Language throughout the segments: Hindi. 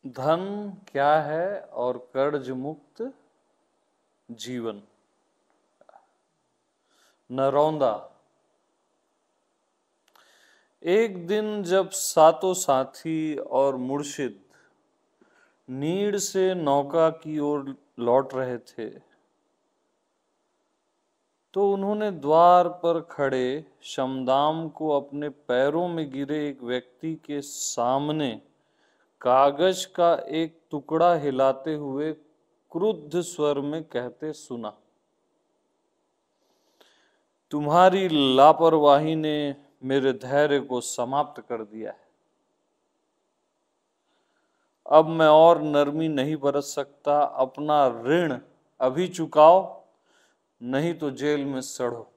धन क्या है और कर्ज मुक्त जीवन। नरौंदा। एक दिन जब सातों साथी और मुर्शिद नीड़ से नौका की ओर लौट रहे थे तो उन्होंने द्वार पर खड़े शमदाम को अपने पैरों में गिरे एक व्यक्ति के सामने कागज का एक टुकड़ा हिलाते हुए क्रुद्ध स्वर में कहते सुना, तुम्हारी लापरवाही ने मेरे धैर्य को समाप्त कर दिया है। अब मैं और नरमी नहीं बरस सकता। अपना ऋण अभी चुकाओ, नहीं तो जेल में सड़ो।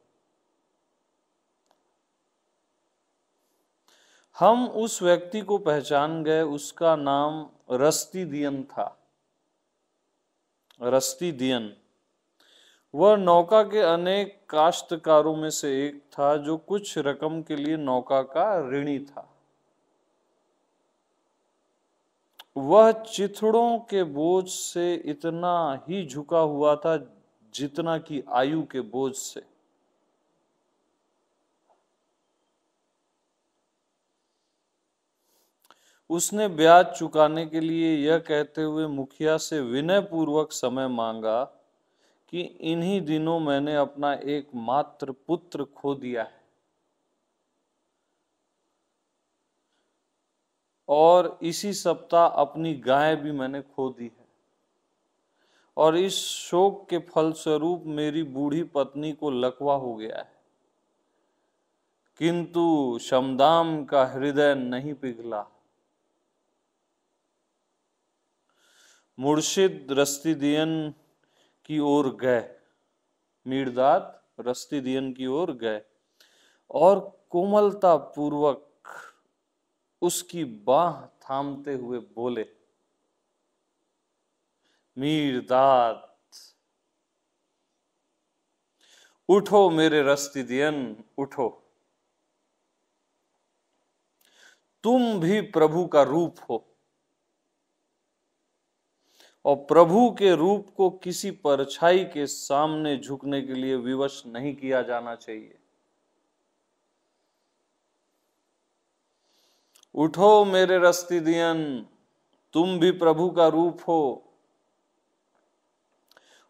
हम उस व्यक्ति को पहचान गए। उसका नाम रस्तीदियन था। रस्तीदियन वह नौका के अनेक काश्तकारों में से एक था जो कुछ रकम के लिए नौका का ऋणी था। वह चिथड़ों के बोझ से इतना ही झुका हुआ था जितना कि आयु के बोझ से। उसने ब्याज चुकाने के लिए यह कहते हुए मुखिया से विनय पूर्वक समय मांगा कि इन्हीं दिनों मैंने अपना एकमात्र पुत्र खो दिया है और इसी सप्ताह अपनी गाय भी मैंने खो दी है, और इस शोक के फलस्वरूप मेरी बूढ़ी पत्नी को लकवा हो गया है। किंतु शमदाम का हृदय नहीं पिघला। मुर्शिद रस्तीदियन की ओर गए। मीरदाद रस्तीदियन की ओर गए और कोमलता पूर्वक उसकी बाह थामते हुए बोले, मीरदाद, उठो मेरे रस्तीदियन, उठो। तुम भी प्रभु का रूप हो और प्रभु के रूप को किसी परछाई के सामने झुकने के लिए विवश नहीं किया जाना चाहिए। उठो मेरे रस्तीदियन, तुम भी प्रभु का रूप हो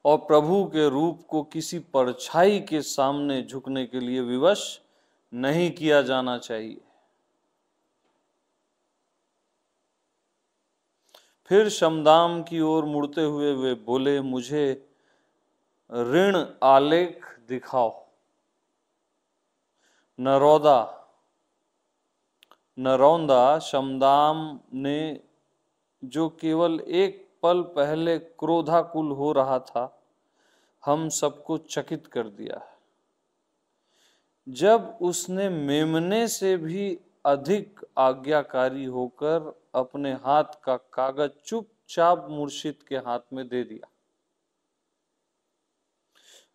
और प्रभु के रूप को किसी परछाई के सामने झुकने के लिए विवश नहीं किया जाना चाहिए। फिर शमदाम की ओर मुड़ते हुए वे बोले, मुझे ऋण आलेख दिखाओ। नरौंदा शमदाम ने, जो केवल एक पल पहले क्रोधाकुल हो रहा था, हम सबको चकित कर दिया। जब उसने मेमने से भी अधिक आज्ञाकारी होकर अपने हाथ का कागज चुपचाप मुर्शिद के हाथ में दे दिया।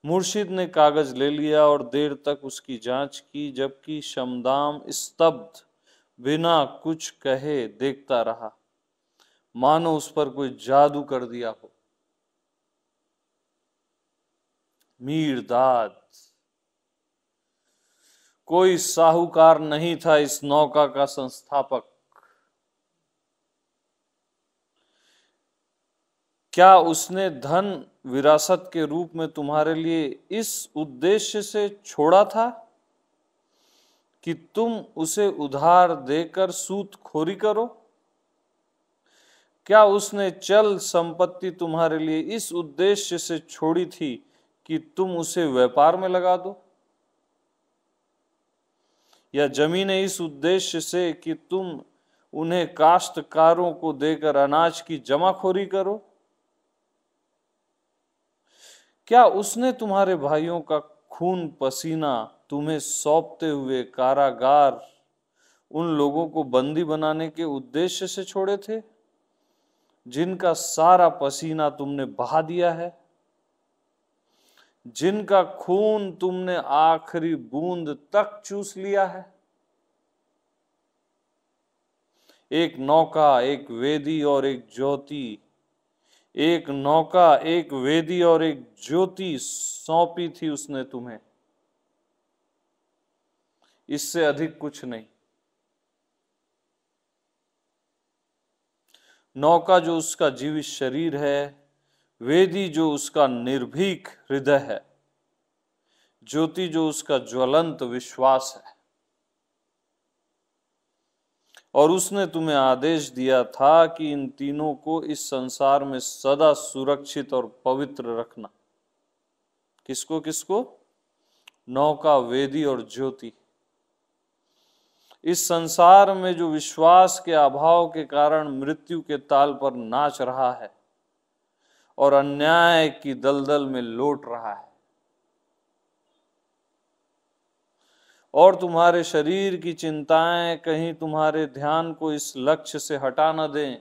मुर्शिद ने कागज ले लिया और देर तक उसकी जांच की, जबकि शमदाम स्तब्ध बिना कुछ कहे देखता रहा, मानो उस पर कोई जादू कर दिया हो। मीरदाद, कोई साहूकार नहीं था इस नौका का संस्थापक। क्या उसने धन विरासत के रूप में तुम्हारे लिए इस उद्देश्य से छोड़ा था कि तुम उसे उधार देकर सूदखोरी करो? क्या उसने चल संपत्ति तुम्हारे लिए इस उद्देश्य से छोड़ी थी कि तुम उसे व्यापार में लगा दो, या जमीनें इस उद्देश्य से कि तुम उन्हें काश्तकारों को देकर अनाज की जमाखोरी करो? क्या उसने तुम्हारे भाइयों का खून पसीना तुम्हें सौंपते हुए कारागार उन लोगों को बंदी बनाने के उद्देश्य से छोड़े थे जिनका सारा पसीना तुमने बहा दिया है, जिनका खून तुमने आखिरी बूंद तक चूस लिया है? एक नौका, एक वेदी और एक ज्योति, एक नौका, एक वेदी और एक ज्योति सौंपी थी उसने तुम्हें, इससे अधिक कुछ नहीं। नौका जो उसका जीवित शरीर है, वेदी जो उसका निर्भीक हृदय है, ज्योति जो उसका ज्वलंत विश्वास है। और उसने तुम्हें आदेश दिया था कि इन तीनों को इस संसार में सदा सुरक्षित और पवित्र रखना। किसको किसको? नौका, वेदी और ज्योति। इस संसार में जो विश्वास के अभाव के कारण मृत्यु के ताल पर नाच रहा है और अन्याय की दलदल में लौट रहा है, और तुम्हारे शरीर की चिंताएं कहीं तुम्हारे ध्यान को इस लक्ष्य से हटा न दें,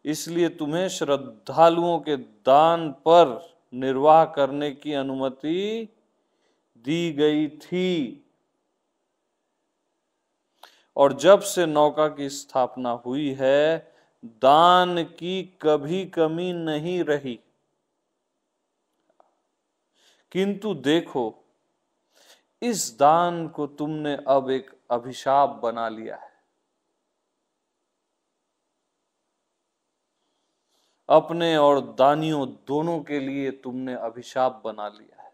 इसलिए तुम्हें श्रद्धालुओं के दान पर निर्वाह करने की अनुमति दी गई थी। और जब से नौका की स्थापना हुई है, दान की कभी कमी नहीं रही। किंतु देखो, इस दान को तुमने अब एक अभिशाप बना लिया है। अपने और दानियों दोनों के लिए तुमने अभिशाप बना लिया है,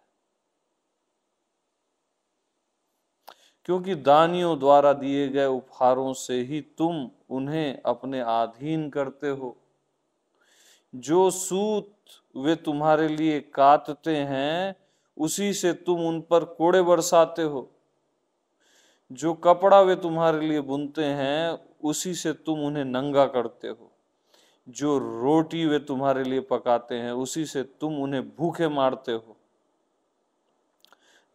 क्योंकि दानियों द्वारा दिए गए उपहारों से ही तुम उन्हें अपने अधीन करते हो। जो सूत वे तुम्हारे लिए काटते हैं, उसी से तुम उन पर कोड़े बरसाते हो। जो कपड़ा वे तुम्हारे लिए बुनते हैं, उसी से तुम उन्हें नंगा करते हो। जो रोटी वे तुम्हारे लिए पकाते हैं, उसी से तुम उन्हें भूखे मारते हो।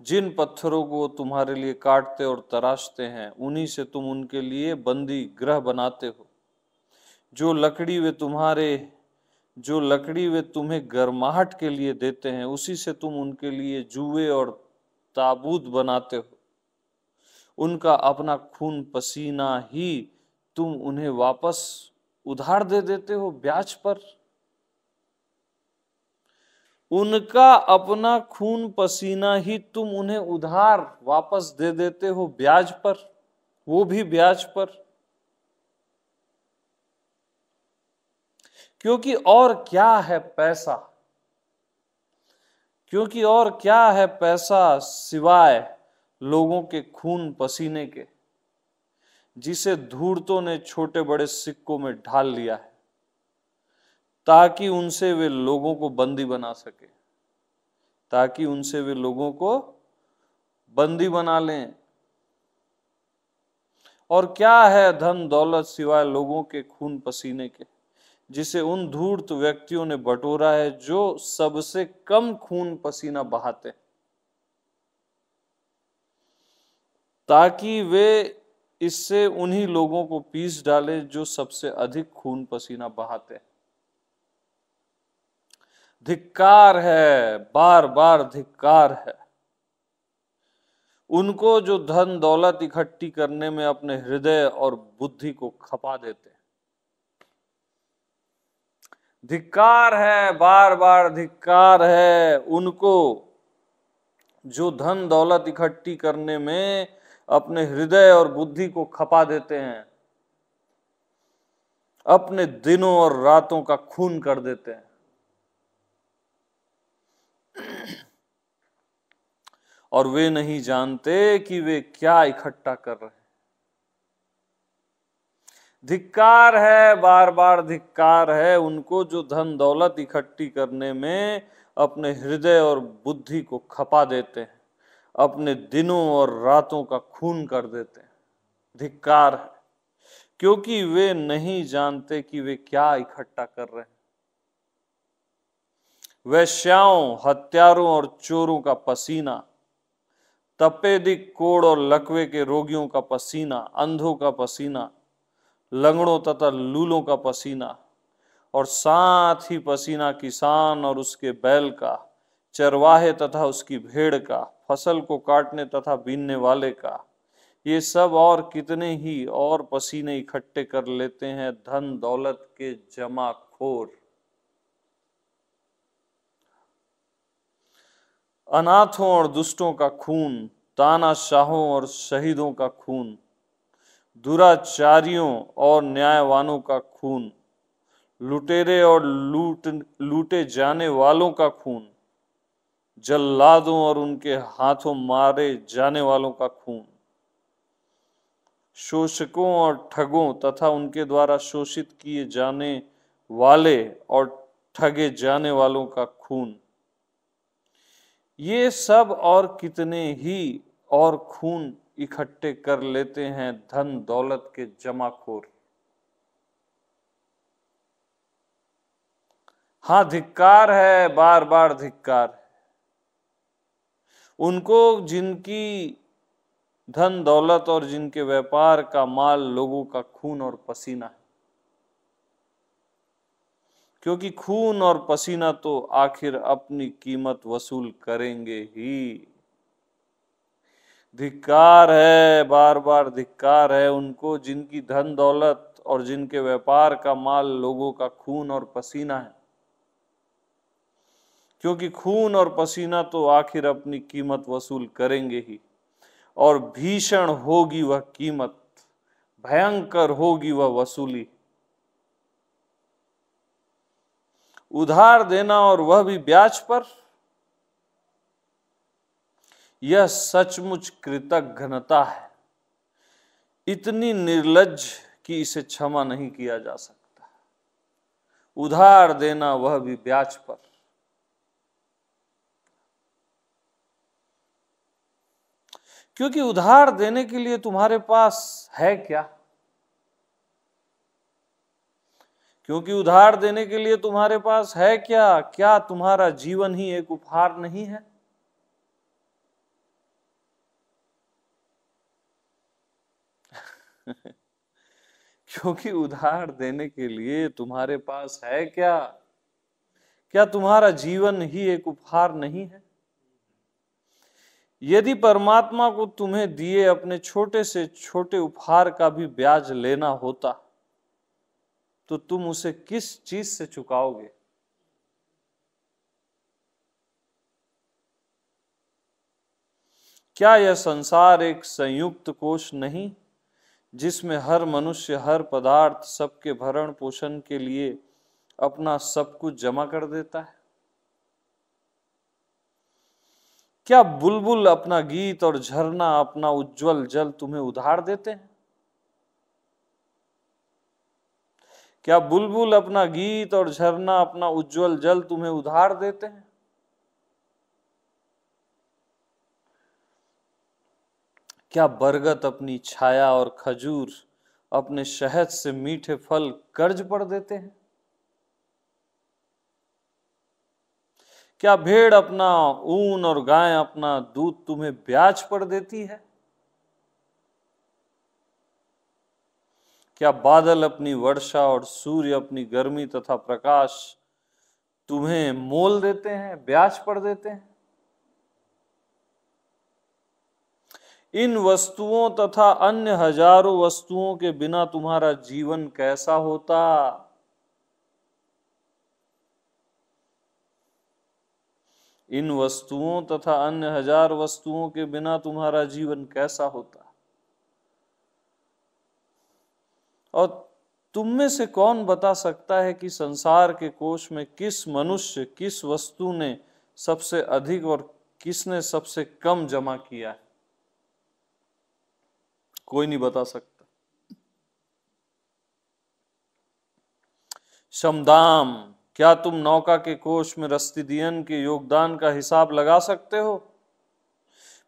जिन पत्थरों को तुम्हारे लिए काटते और तराशते हैं, उन्हीं से तुम उनके लिए बंदी गृह बनाते हो। जो लकड़ी वे तुम्हें गर्माहट के लिए देते हैं, उसी से तुम उनके लिए जुए और ताबूत बनाते हो। उनका अपना खून पसीना ही तुम उन्हें वापस उधार दे देते हो ब्याज पर। उनका अपना खून पसीना ही तुम उन्हें उधार वापस दे देते हो ब्याज पर, वो भी ब्याज पर। क्योंकि और क्या है पैसा सिवाय लोगों के खून पसीने के, जिसे धूर्तों ने छोटे बड़े सिक्कों में ढाल लिया है, ताकि उनसे वे लोगों को बंदी बना लें। और क्या है धन दौलत सिवाय लोगों के खून पसीने के, जिसे उन धूर्त व्यक्तियों ने बटोरा है जो सबसे कम खून पसीना बहाते, ताकि वे इससे उन्हीं लोगों को पीस डाले जो सबसे अधिक खून पसीना बहाते। धिक्कार है, बार बार धिक्कार है उनको जो धन दौलत इकट्ठी करने में अपने हृदय और बुद्धि को खपा देते। धिक्कार है, बार बार धिक्कार है उनको जो धन दौलत इकट्ठी करने में अपने हृदय और बुद्धि को खपा देते हैं, अपने दिनों और रातों का खून कर देते हैं। और वे नहीं जानते कि वे क्या इकट्ठा कर रहे हैं। धिक्कार है, बार बार धिक्कार है उनको जो धन दौलत इकट्ठी करने में अपने हृदय और बुद्धि को खपा देते हैं, अपने दिनों और रातों का खून कर देते हैं। धिक्कार है, क्योंकि वे नहीं जानते कि वे क्या इकट्ठा कर रहे हैं। वेश्याओं, हत्यारों और चोरों का पसीना, तपेदिक, कोढ़ और लकवे के रोगियों का पसीना, अंधों का पसीना, लंगड़ों तथा लूलों का पसीना, और साथ ही पसीना किसान और उसके बैल का, चरवाहे तथा उसकी भेड़ का, फसल को काटने तथा बीनने वाले का, ये सब और कितने ही और पसीने इकट्ठे कर लेते हैं धन दौलत के जमाखोर। अनाथों और दुष्टों का खून, तानाशाहों और शहीदों का खून, दुराचारियों और न्यायवानों का खून, लुटेरे और लूटे जाने वालों का खून, जल्लादों और उनके हाथों मारे जाने वालों का खून, शोषकों और ठगों तथा उनके द्वारा शोषित किए जाने वाले और ठगे जाने वालों का खून, ये सब और कितने ही और खून इकट्ठे कर लेते हैं धन दौलत के जमाखोर। हाँ, धिक्कार है, बार बार धिक्कार है उनको जिनकी धन दौलत और जिनके व्यापार का माल लोगों का खून और पसीना है, क्योंकि खून और पसीना तो आखिर अपनी कीमत वसूल करेंगे ही। धिक्कार है, बार बार धिक्कार है उनको जिनकी धन दौलत और जिनके व्यापार का माल लोगों का खून और पसीना है, क्योंकि खून और पसीना तो आखिर अपनी कीमत वसूल करेंगे ही। और भीषण होगी वह कीमत, भयंकर होगी वह वसूली। उधार देना और वह भी ब्याज पर, यह सचमुच कृतघ्नता है, इतनी निर्लज्ज कि इसे क्षमा नहीं किया जा सकता। उधार देना वह भी ब्याज पर। क्योंकि उधार देने के लिए तुम्हारे पास है क्या? क्योंकि उधार देने के लिए तुम्हारे पास है क्या? क्या तुम्हारा जीवन ही एक उपहार नहीं है? क्योंकि उधार देने के लिए तुम्हारे पास है क्या? क्या तुम्हारा जीवन ही एक उपहार नहीं है? यदि परमात्मा को तुम्हें दिए अपने छोटे से छोटे उपहार का भी ब्याज लेना होता तो तुम उसे किस चीज से चुकाओगे? क्या यह संसार एक संयुक्त कोष नहीं जिसमें हर मनुष्य हर पदार्थ सबके भरण पोषण के लिए अपना सब कुछ जमा कर देता है? क्या बुलबुल अपना गीत और झरना अपना उज्जवल जल तुम्हें उधार देते हैं? क्या बुलबुल अपना गीत और झरना अपना उज्जवल जल तुम्हें उधार देते हैं? क्या बरगद अपनी छाया और खजूर अपने शहद से मीठे फल कर्ज पर देते हैं? क्या भेड़ अपना ऊन और गाय अपना दूध तुम्हें ब्याज पर देती है? क्या बादल अपनी वर्षा और सूर्य अपनी गर्मी तथा प्रकाश तुम्हें मोल देते हैं, ब्याज पर देते हैं? इन वस्तुओं तथा अन्य हजारों वस्तुओं के बिना तुम्हारा जीवन कैसा होता? इन वस्तुओं तथा अन्य हजार वस्तुओं के बिना तुम्हारा जीवन कैसा होता? और तुम में से कौन बता सकता है कि संसार के कोष में किस मनुष्य किस वस्तु ने सबसे अधिक और किसने सबसे कम जमा किया है? कोई नहीं बता सकता। शमदाम, क्या तुम नौका के कोष में रस्तिदियन के योगदान का हिसाब लगा सकते हो?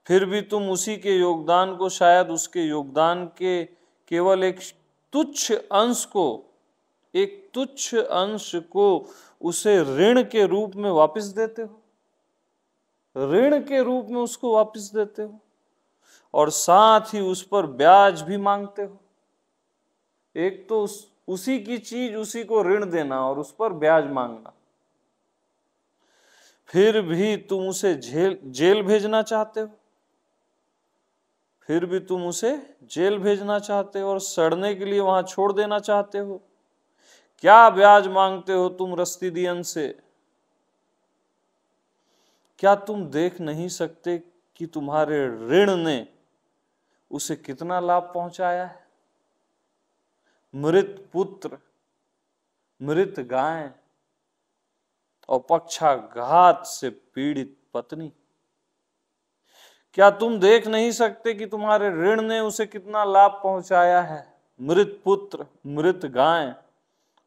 फिर भी तुम उसी के योगदान को शायद उसके योगदान के केवल एक तुच्छ अंश को उसे ऋण के रूप में वापस देते हो। ऋण के रूप में उसको वापस देते हो और साथ ही उस पर ब्याज भी मांगते हो। एक तो उसी की चीज उसी को ऋण देना और उस पर ब्याज मांगना, फिर भी तुम उसे जेल भेजना चाहते हो। फिर भी तुम उसे जेल भेजना चाहते हो और सड़ने के लिए वहां छोड़ देना चाहते हो। क्या ब्याज मांगते हो तुम रस्तिदियन से? क्या तुम देख नहीं सकते कि तुम्हारे ऋण ने उसे कितना लाभ पहुंचाया है? मृत पुत्र, मृत गाय और पक्षाघात से पीड़ित पत्नी। क्या तुम देख नहीं सकते कि तुम्हारे ऋण ने उसे कितना लाभ पहुंचाया है? मृत पुत्र, मृत गाय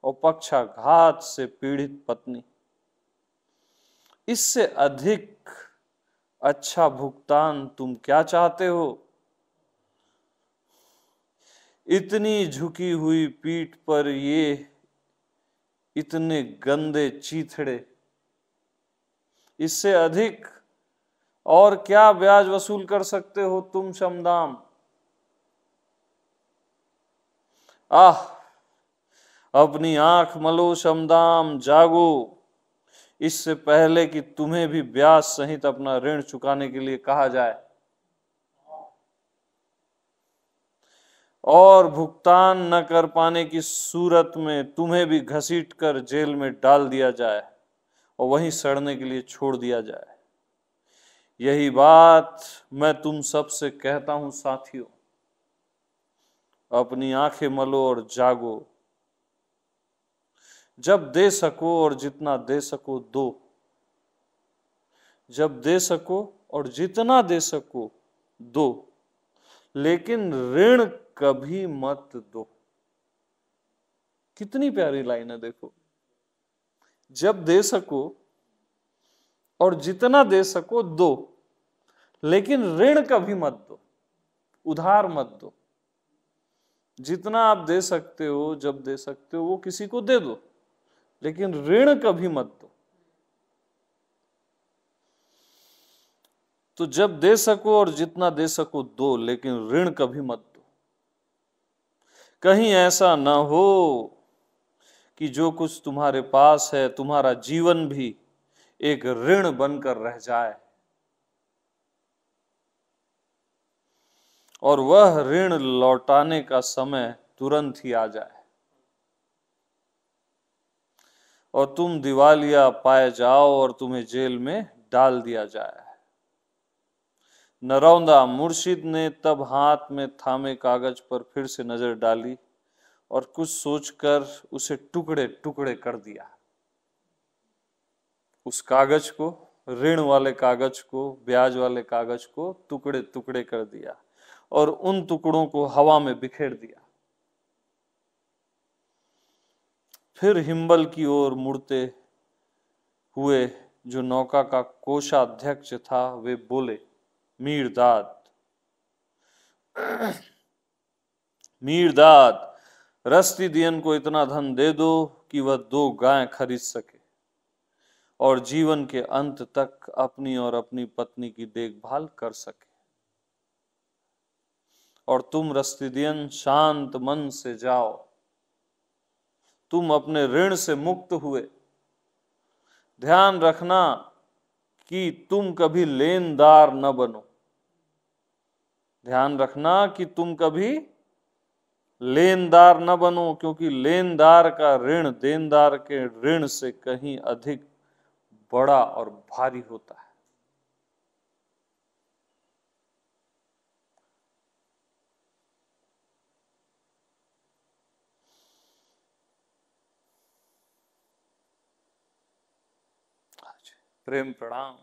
और पक्षाघात से पीड़ित पत्नी। इससे अधिक अच्छा भुगतान तुम क्या चाहते हो? इतनी झुकी हुई पीठ पर ये इतने गंदे चीथड़े, इससे अधिक और क्या ब्याज वसूल कर सकते हो तुम शमदाम? आह, अपनी आंख मलो शमदाम, जागो, इससे पहले कि तुम्हें भी ब्याज सहित अपना ऋण चुकाने के लिए कहा जाए और भुगतान न कर पाने की सूरत में तुम्हें भी घसीट कर जेल में डाल दिया जाए और वहीं सड़ने के लिए छोड़ दिया जाए। यही बात मैं तुम सबसे कहता हूं साथियों। अपनी आंखें मलो और जागो। जब दे सको और जितना दे सको दो। जब दे सको और जितना दे सको दो, लेकिन ऋण कभी मत दो। कितनी प्यारी लाइन है, देखो। जब दे सको और जितना दे सको दो, लेकिन ऋण कभी मत दो, उधार मत दो। जितना आप दे सकते हो, जब दे सकते हो, वो किसी को दे दो, लेकिन ऋण कभी मत दो। तो जब दे सको और जितना दे सको दो, लेकिन ऋण कभी मत दो। कहीं ऐसा न हो कि जो कुछ तुम्हारे पास है, तुम्हारा जीवन भी एक ऋण बनकर रह जाए और वह ऋण लौटाने का समय तुरंत ही आ जाए और तुम दिवालिया पाए जाओ और तुम्हें जेल में डाल दिया जाए। नरौंदा मुर्शिद ने तब हाथ में थामे कागज पर फिर से नजर डाली और कुछ सोचकर उसे टुकड़े टुकड़े कर दिया। उस कागज को, ऋण वाले कागज को, ब्याज वाले कागज को टुकड़े टुकड़े कर दिया और उन टुकड़ों को हवा में बिखेर दिया। फिर हिम्बल की ओर मुड़ते हुए जो नौका का कोषाध्यक्ष था, वे बोले, मीरदाद, मीरदाद, रस्तिदियन को इतना धन दे दो कि वह 2 गाय खरीद सके और जीवन के अंत तक अपनी और अपनी पत्नी की देखभाल कर सके। और तुम रस्तिदियन शांत मन से जाओ। तुम अपने ऋण से मुक्त हुए। ध्यान रखना कि तुम कभी लेनदार न बनो। ध्यान रखना कि तुम कभी लेनदार न बनो, क्योंकि लेनदार का ऋण देनदार के ऋण से कहीं अधिक बड़ा और भारी होता है। प्रेम प्रणाम।